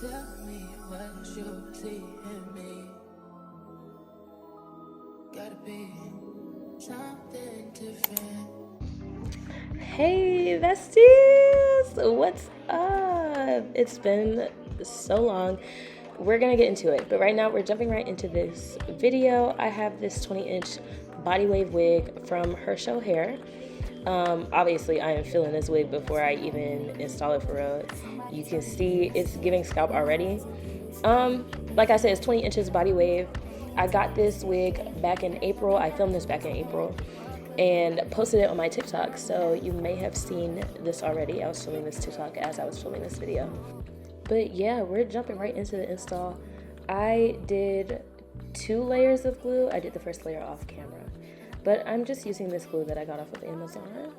Tell me what you see in me. Gotta be something different. Hey besties, what's up? It's been so long. We're gonna get into it, but right now we're jumping right into this video. I have this 20-inch body wave wig from Hershow hair. Obviously I am feeling this wig before I even install it for real. You can see it's giving scalp already. Like I said, it's 20 inches body wave. I got this wig back in April. I filmed this back in April and posted it on my TikTok, so you may have seen this already. I was filming this TikTok as I was filming this video. But yeah, we're jumping right into the install. I did 2 layers of glue. I did the first layer off camera, but I'm just using this glue that I got off of Amazon.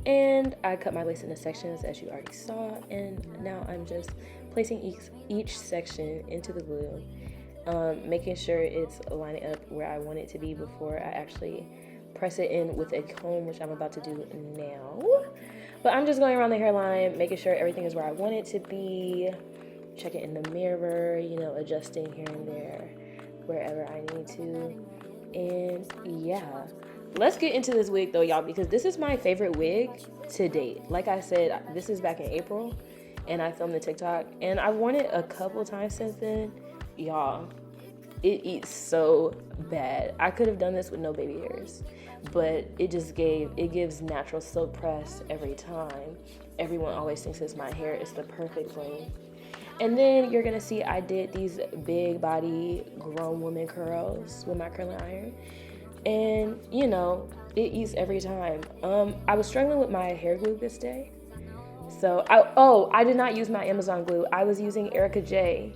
And I cut my lace into sections, as you already saw, and now I'm just placing each section into the glue, making sure it's lining up where I want it to be before I actually press it in with a comb, which I'm about to do now. But I'm just going around the hairline, making sure everything is where I want it to be, checking in the mirror, you know, adjusting here and there wherever I need to. And yeah, let's get into this wig though, y'all, because this is my favorite wig to date. Like I said, this is back in April and I filmed the TikTok and I've worn it a couple times since then. Y'all, it eats so bad. I could have done this with no baby hairs, but it gives natural silk press every time. Everyone always thinks it's my hair. It's the perfect length. And then you're gonna see I did these big body grown woman curls with my curling iron. And you know, it eats every time. I was struggling with my hair glue this day. So I did not use my Amazon glue. I was using Erica J.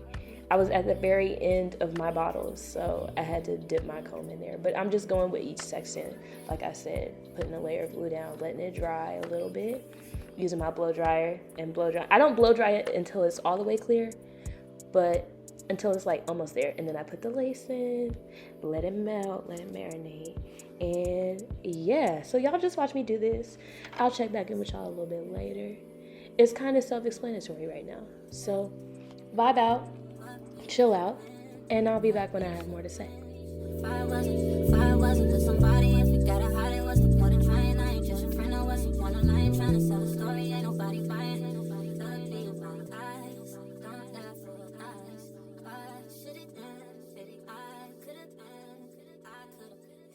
I was at the very end of my bottles, so I had to dip my comb in there. But I'm just going with each section, like I said, putting a layer of glue down, letting it dry a little bit, using my blow dryer and blow dry. I don't blow dry it until it's all the way clear, but until it's like almost there. And then I put the lace in, let it melt, let it marinate. And yeah, so y'all just watch me do this. I'll check back in with y'all a little bit later. It's kind of self-explanatory right now. So vibe out, chill out, and I'll be back when I have more to say. If I wasn't with somebody, if we gotta hide it, what's the point in trying? I ain't just a friend, I wasn't one of lying, trying to sell a story, ain't nobody buying, ain't nobody could be about eyes, don't laugh for eyes, why should it end, baby, I could've been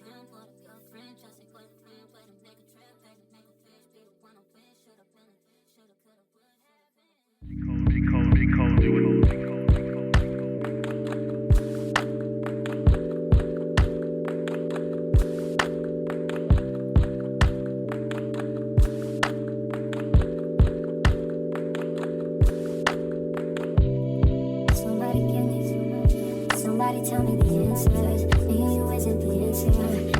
him, what a girlfriend, just ain't quite a friend, way to make a trip, baby, make a fish, be the one I wish, should've been, should've, could've, would have been. Somebody tell me the answers. Me and you isn't the answer.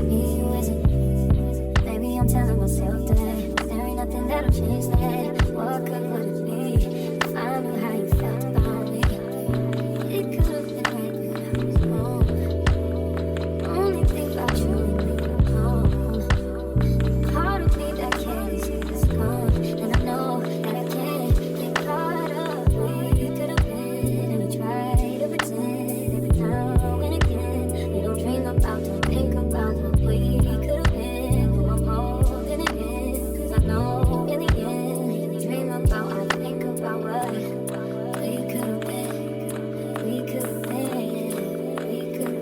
Me and you isn't. Maybe I'm telling myself that there ain't nothing that'll change that. What good would it be if I knew how you felt about me? It could have been right when I was wrong. Only think about you and me alone. Part of me that can't see this gone, and I know that I can't get caught up. We could have been, and we tried to pretend. Now and again, we don't dream about, don't think about what we could have been. Who I'm holding it in, 'cause I know in the end, we dream about, I think about what we could have been. We could have been, we could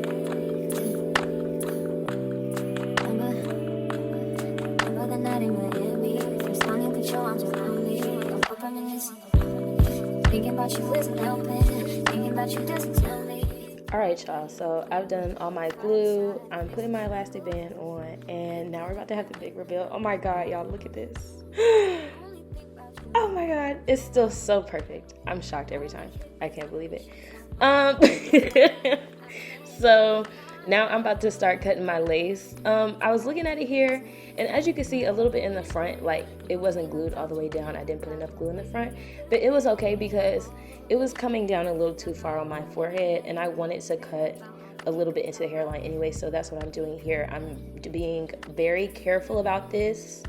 remember the night in Miami, first time you put your arms around me. Don't put reminiscing. Thinking about you isn't helping, thinking about you doesn't tell me. Alright y'all, so I've done all my glue, I'm putting my elastic band on, and now we're about to have the big reveal. Oh my god, y'all, look at this. Oh my god, it's still so perfect. I'm shocked every time. I can't believe it. So now I'm about to start cutting my lace. I was looking at it here, and as you can see a little bit in the front, like it wasn't glued all the way down. I didn't put enough glue in the front, but it was okay because it was coming down a little too far on my forehead, and I wanted to cut a little bit into the hairline anyway, so that's what I'm doing here. I'm being very careful about this,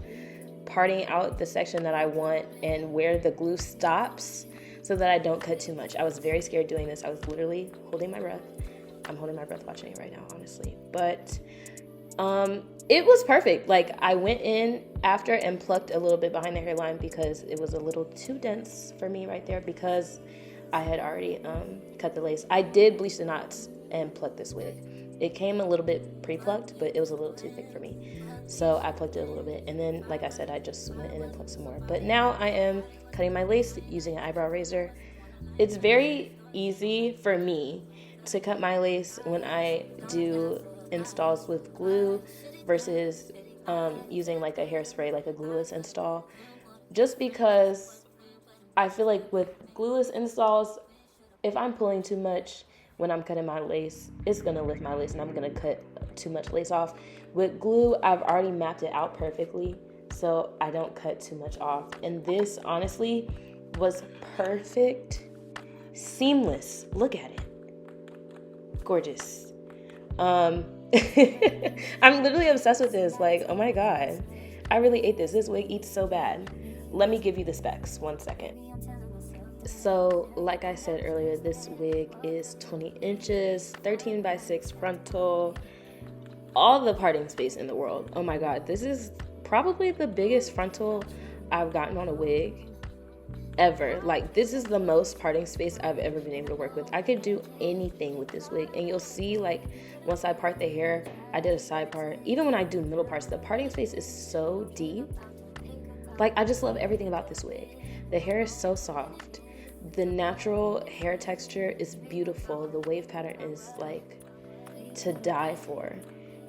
parting out the section that I want and where the glue stops, so that I don't cut too much. I was very scared doing this. I was literally holding my breath. I'm holding my breath watching it right now, honestly. But it was perfect. Like, I went in after and plucked a little bit behind the hairline because it was a little too dense for me right there because I had already cut the lace. I did bleach the knots and pluck this wig. It came a little bit pre-plucked, but it was a little too thick for me. So I plucked it a little bit. And then, like I said, I just went in and plucked some more. But now I am cutting my lace using an eyebrow razor. It's very easy for me to cut my lace when I do installs with glue versus using like a hairspray, like a glueless install. Just because I feel like with glueless installs, if I'm pulling too much when I'm cutting my lace, it's gonna lift my lace and I'm gonna cut too much lace off. With glue, I've already mapped it out perfectly, so I don't cut too much off. And this, honestly, was perfect, seamless. Look at it, gorgeous. I'm literally obsessed with this. Like, oh my God, I really ate this. This wig eats so bad. Let me give you the specs, 1 second. So, like I said earlier, this wig is 20 inches, 13 by 6 frontal, all the parting space in the world. Oh my God, this is probably the biggest frontal I've gotten on a wig ever. Like, this is the most parting space I've ever been able to work with. I could do anything with this wig, and you'll see, like, once I part the hair, I did a side part. Even when I do middle parts, the parting space is so deep. Like, I just love everything about this wig. The hair is so soft. The natural hair texture is beautiful. The wave pattern is like to die for.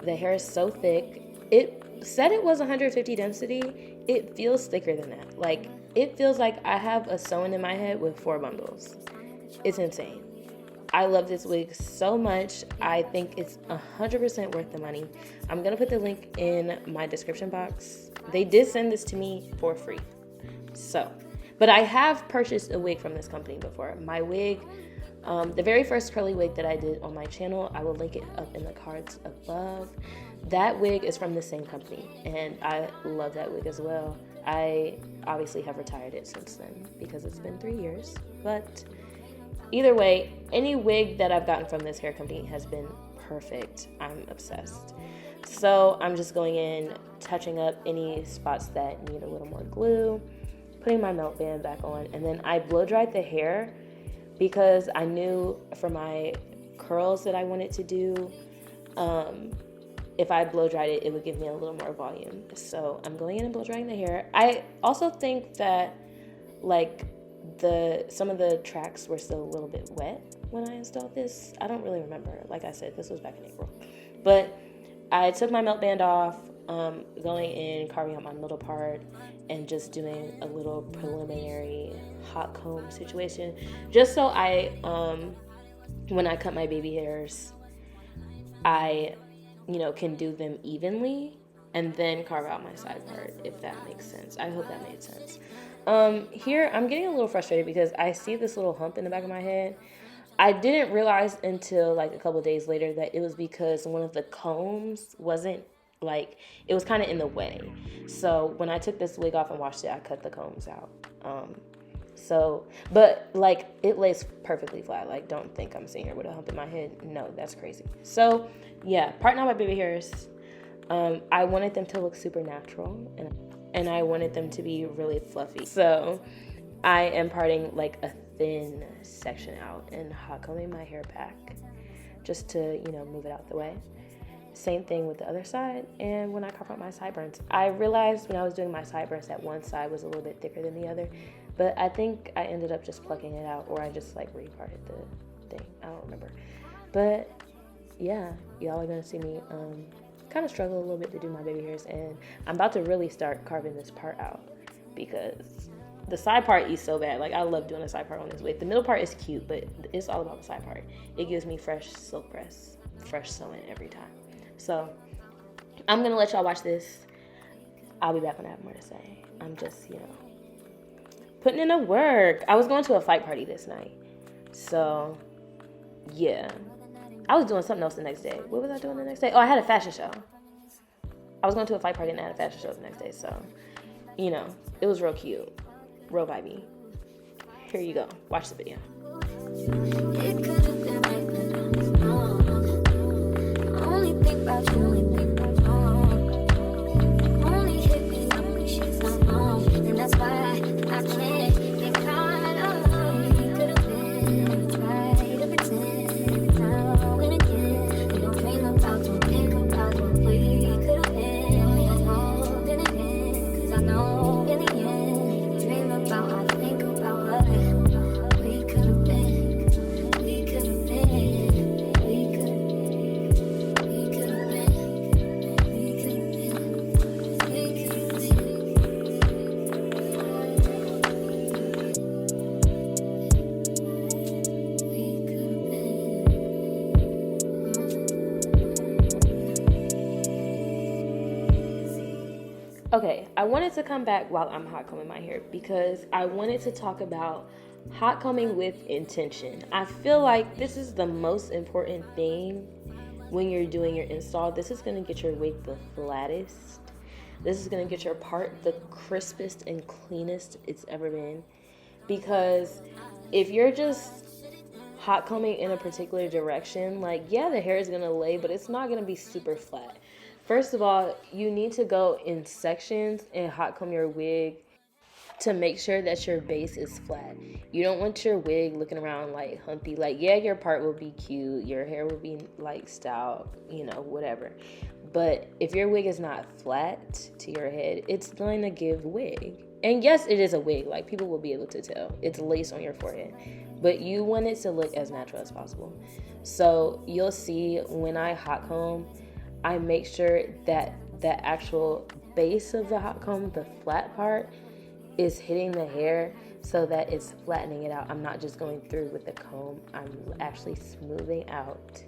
The hair is so thick. It said it was 150 density. It feels thicker than that. Like, it feels like I have a sew-in in my head with 4 bundles. It's insane. I love this wig so much. I think it's 100% worth the money. I'm gonna put the link in my description box. They did send this to me for free. But I have purchased a wig from this company before. My wig, the very first curly wig that I did on my channel, I will link it up in the cards above. That wig is from the same company, and I love that wig as well. I obviously have retired it since then because it's been 3 years. But either way, any wig that I've gotten from this hair company has been perfect. I'm obsessed. So I'm just going in, touching up any spots that need a little more glue, putting my melt band back on, and then I blow dried the hair because I knew for my curls that I wanted to do, if I blow dried it, it would give me a little more volume. So I'm going in and blow drying the hair. I also think that like some of the tracks were still a little bit wet when I installed this. I don't really remember. Like I said, this was back in April. But I took my melt band off, going in, carving out my middle part, and just doing a little preliminary hot comb situation, just so when I cut my baby hairs, I, can do them evenly, and then carve out my side part, if that makes sense. I hope that made sense. Here, I'm getting a little frustrated because I see this little hump in the back of my head. I didn't realize until like a couple days later that it was because one of the combs wasn't it was kind of in the way. So when I took this wig off and washed it, I cut the combs out. But it lays perfectly flat. Like, don't think I'm sitting here with a hump in my head. No, that's crazy. So yeah, parting out my baby hairs. I wanted them to look super natural, and I wanted them to be really fluffy. So I am parting like a thin section out and hot combing my hair back just to, move it out the way. Same thing with the other side. And when I carve out my sideburns, I realized when I was doing my sideburns that one side was a little bit thicker than the other, but I think I ended up just plucking it out, or I just reparted the thing. I don't remember. But yeah, y'all are gonna see me kind of struggle a little bit to do my baby hairs, and I'm about to really start carving this part out because the side part eats so bad. Like, I love doing the side part on this wig. The middle part is cute, but it's all about the side part. It gives me fresh silk press, fresh sewing every time. So I'm gonna let y'all watch this. I'll be back when I have more to say. I'm just, putting in the work. I was going to a fight party this night. So yeah, I was doing something else the next day. What was I doing the next day? Oh, I had a fashion show. I was going to a fight party and I had a fashion show the next day. So, it was real cute, real vibey. here you go. Watch the video. It could have been right, but I'm wrong. Only think about you and think about wrong. Only hit me up when she's not wrong. And that's why I can't get caught up. It could have been, try to pretend now and again. You don't dream about, don't think about what we could have been. I know in the end, 'cause I know in the end, you dream about, I think about what we could have been. We could have been. We could have been. We could have been. We could have been. We could have Okay, I wanted to come back while I'm hot combing my hair because I wanted to talk about hot combing with intention. I feel like this is the most important thing when you're doing your install. This is going to get your wig the flattest. This is going to get your part the crispest and cleanest it's ever been. Because if you're just hot combing in a particular direction, like, yeah, the hair is going to lay, but it's not going to be super flat. First of all, you need to go in sections and hot comb your wig to make sure that your base is flat. You don't want your wig looking around like humpy. Like, yeah, your part will be cute, your hair will be like styled, you know, whatever. But if your wig is not flat to your head, it's going to give wig. And yes, it is a wig. Like, people will be able to tell. It's lace on your forehead. But you want it to look as natural as possible. So you'll see when I hot comb, I make sure that the actual base of the hot comb, the flat part, is hitting the hair so that it's flattening it out. I'm not just going through with the comb. I'm actually smoothing out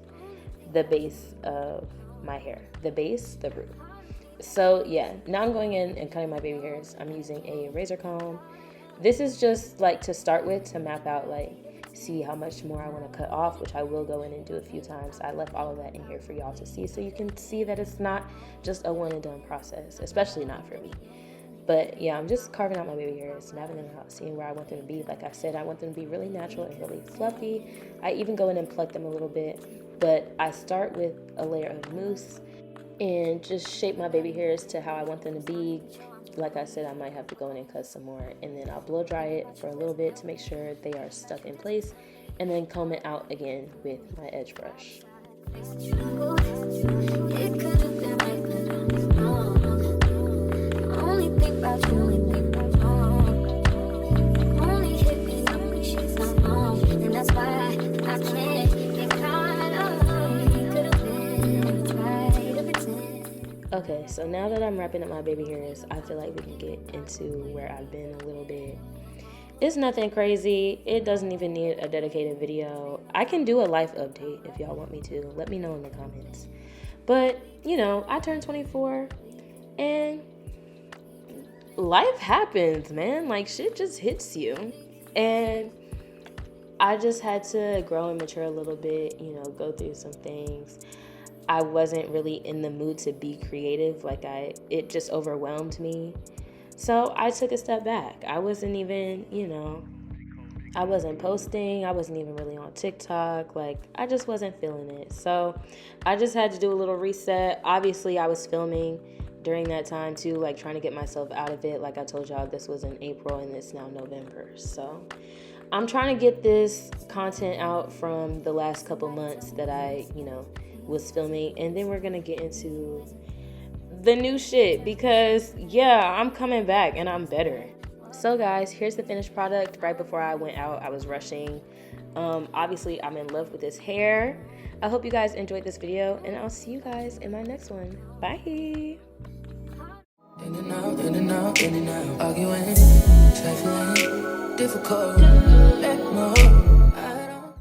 the base of my hair. The base, the root. So yeah, now I'm going in and cutting my baby hairs. I'm using a razor comb. This is just like to start with, to map out, like, see how much more I want to cut off, which I will go in and do a few times. I left all of that in here for y'all to see, so you can see that it's not just a one and done process, especially not for me. But yeah, I'm just carving out my baby hairs, mapping them out, seeing where I want them to be. Like I said, I want them to be really natural and really fluffy. I even go in and pluck them a little bit, but I start with a layer of mousse and just shape my baby hairs to how I want them to be. Like I said, I might have to go in and cut some more, and then I'll blow dry it for a little bit to make sure they are stuck in place, and then comb it out again with my edge brush. It could have been right, but I'm wrong. Only think about you and think about wrong. Only hit me up when she's not wrong. And that's why I can't get caught up. It could have been, try to pretend. Okay, so now that I'm wrapping up my baby hairs, I feel like we can get into where I've been a little bit. It's nothing crazy. It doesn't even need a dedicated video. I can do a life update if y'all want me to. Let me know in the comments. But, you know, I turned 24 and life happens, man. Like, shit just hits you. And I just had to grow and mature a little bit, you know, go through some things. I wasn't really in the mood to be creative. Like, it just overwhelmed me. So I took a step back. I wasn't even, you know, I wasn't posting. I wasn't even really on TikTok. Like, I just wasn't feeling it. So I just had to do a little reset. Obviously, I was filming during that time too, like trying to get myself out of it. Like I told y'all, this was in April and it's now November. So I'm trying to get this content out from the last couple months that I, you know, was filming. And then we're going to get into the new shit because, yeah, I'm coming back and I'm better. So guys, here's the finished product. Right before I went out, I was rushing. Obviously, I'm in love with this hair. I hope you guys enjoyed this video, and I'll see you guys in my next one. Bye. In and out, in and out, in and out. Arguing, trifling, difficult. Let more.